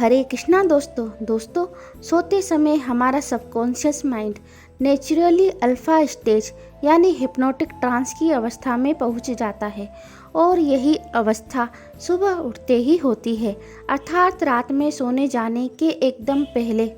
हरे कृष्णा दोस्तों सोते समय हमारा subconscious mind naturally alpha stage यानी हिप्नोटिक ट्रांस की अवस्था में पहुंच जाता है और यही अवस्था सुबह उठते ही होती है, अर्थात रात में सोने जाने के एकदम पहले।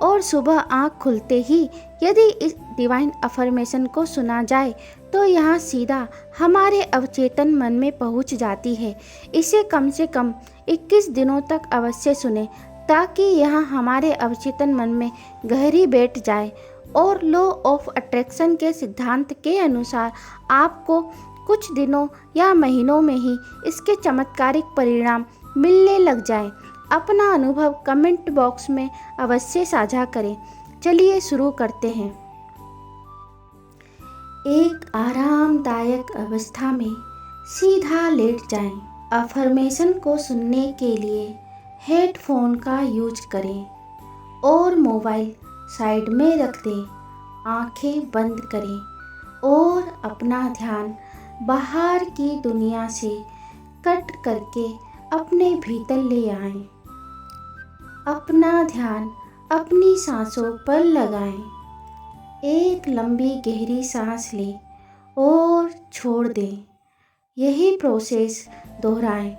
और सुबह आँख खुलते ही यदि इस डिवाइन अफर्मेशन को सुना जाए तो यहाँ सीधा हमारे अवचेतन मन में पहुँच जाती है। इसे कम से कम 21 दिनों तक अवश्य सुने ताकि यह हमारे अवचेतन मन में गहरी बैठ जाए और लॉ ऑफ अट्रैक्शन के सिद्धांत के अनुसार आपको कुछ दिनों या महीनों में ही इसके चमत्कारिक परिणाम मिलने लग जाएं। अपना अनुभव कमेंट बॉक्स में अवश्य साझा करें। चलिए शुरू करते हैं। एक आरामदायक अवस्था में सीधा लेट जाएं। अफर्मेशन को सुनने के लिए हेडफोन का यूज करें और मोबाइल साइड में रख दें। आंखें बंद करें और अपना ध्यान बाहर की दुनिया से कट करके अपने भीतर ले आएं। अपना ध्यान अपनी सांसों पर लगाएं। एक लंबी गहरी सांस लें और छोड़ दें। यही प्रोसेस दोहराएं।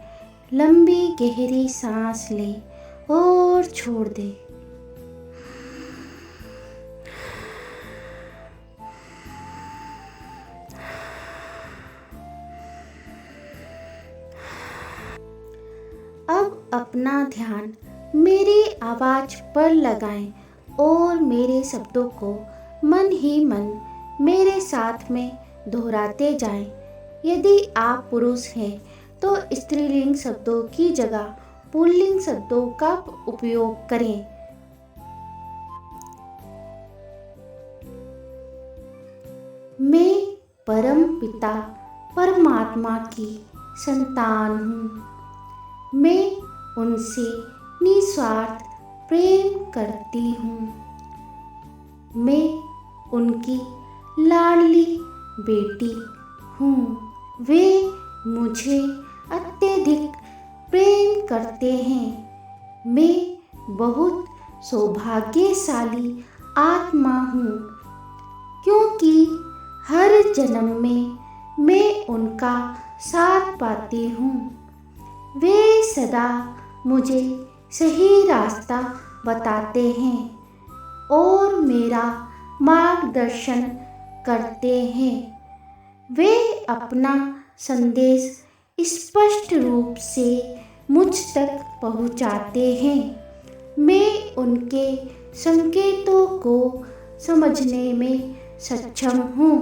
लंबी गहरी सांस लें और छोड़ दें। अब अपना ध्यान मेरी आवाज़ पर लगाएं और मेरे शब्दों को मन ही मन मेरे साथ में दोहराते जाएं। यदि आप पुरुष हैं तो स्त्रीलिंग शब्दों की जगह पुल्लिंग शब्दों का उपयोग करें। मैं परम पिता परमात्मा की संतान हूँ। मैं उनसे निस्वार्थ प्रेम करती हूँ। मैं उनकी लाडली बेटी हूँ। वे मुझे अत्यधिक प्रेम करते हैं। मैं बहुत सौभाग्यशाली आत्मा हूँ क्योंकि हर जन्म में मैं उनका साथ पाती हूँ। वे सदा मुझे सही रास्ता बताते हैं और मेरा मार्गदर्शन करते हैं। वे अपना संदेश स्पष्ट रूप से मुझ तक पहुंचाते हैं। मैं उनके संकेतों को समझने में सक्षम हूँ।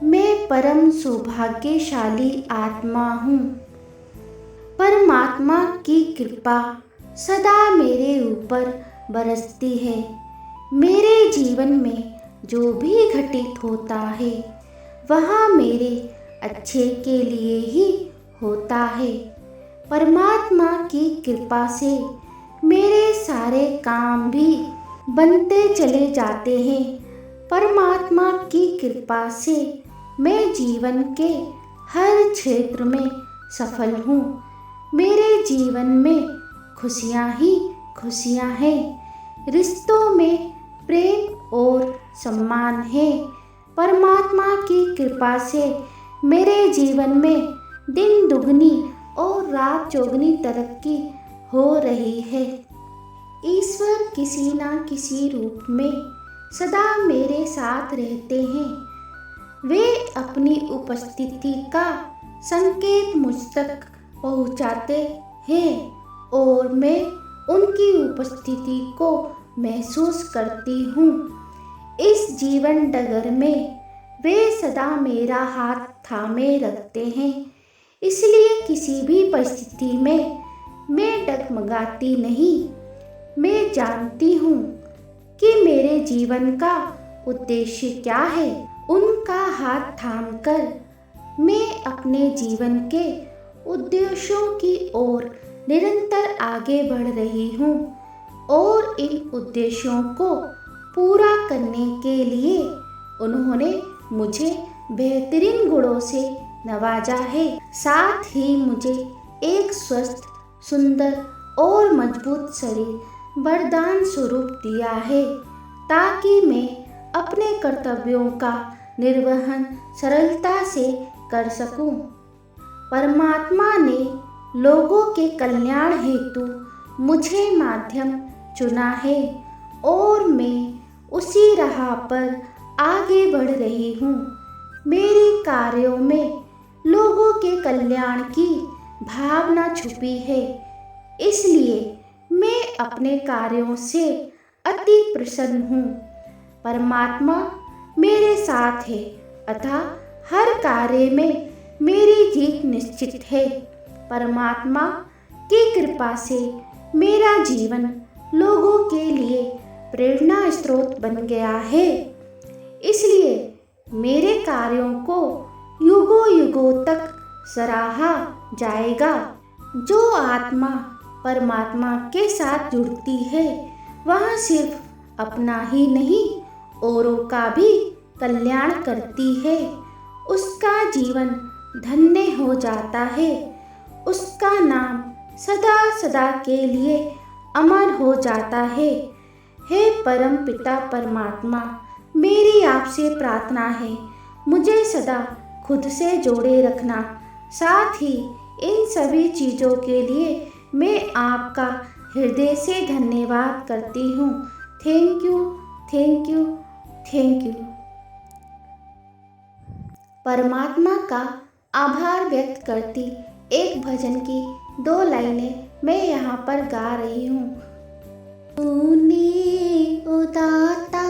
मैं परम सौभाग्यशाली आत्मा हूँ। परमात्मा की कृपा सदा मेरे ऊपर बरसती है। मेरे जीवन में जो भी घटित होता है वह मेरे अच्छे के लिए ही होता है। परमात्मा की कृपा से मेरे सारे काम भी बनते चले जाते हैं। परमात्मा की कृपा से मैं जीवन के हर क्षेत्र में सफल हूँ। मेरे जीवन में खुशियाँ ही खुशियाँ हैं। रिश्तों में प्रेम और सम्मान है। परमात्मा की कृपा से मेरे जीवन में दिन दुगनी और रात चौगुनी तरक्की हो रही है। ईश्वर किसी न किसी रूप में सदा मेरे साथ रहते हैं। वे अपनी उपस्थिति का संकेत मुझ तक पहुंचाते हैं और मैं उनकी उपस्थिति को महसूस करती हूँ। इस जीवन डगर में वे सदा मेरा हाथ थामे रखते हैं। इसलिए किसी भी परिस्थिति में मैं डगमगाती नहीं। मैं जानती हूँ कि मेरे जीवन का उद्देश्य क्या है। उनका हाथ थामकर मैं अपने जीवन के उद्देश्यों की ओर निरंतर आगे बढ़ रही हूँ और इन उद्देश्यों को पूरा करने के लिए उन्होंने मुझे बेहतरीन गुणों से नवाजा है। साथ ही मुझे एक स्वस्थ, सुंदर और मजबूत शरीर वरदान स्वरूप दिया है, ताकि मैं अपने कर्तव्यों का निर्वहन सरलता से कर सकूं। परमात्मा ने लोगों के कल्याण हेतु मुझे माध्यम चुना है और मैं उसी राह पर आगे बढ़ रही हूँ। मेरे कार्यों में लोगों के कल्याण की भावना छुपी है, इसलिए मैं अपने कार्यों से अति प्रसन्न हूँ। परमात्मा मेरे साथ है, अतः हर कार्य में मेरी जीत निश्चित है। परमात्मा की कृपा से मेरा जीवन लोगों के लिए प्रेरणा स्रोत बन गया है, इसलिए मेरे कार्यों को युगों युगों तक सराहा जाएगा। जो आत्मा परमात्मा के साथ जुड़ती है, वह सिर्फ अपना ही नहीं औरों का भी कल्याण करती है। उसका जीवन धन्य हो जाता है, उसका नाम सदा सदा के लिए अमर हो जाता है। हे परम पिता परमात्मा, मेरी आपसे प्रार्थना है, मुझे सदा खुद से जोड़े रखना। साथ ही इन सभी चीज़ों के लिए मैं आपका हृदय से धन्यवाद करती हूँ। Thank you, thank you, thank you. परमात्मा का आभार व्यक्त करती एक भजन की 2 लाइनें मैं यहाँ पर गा रही हूँ। तूने उदाता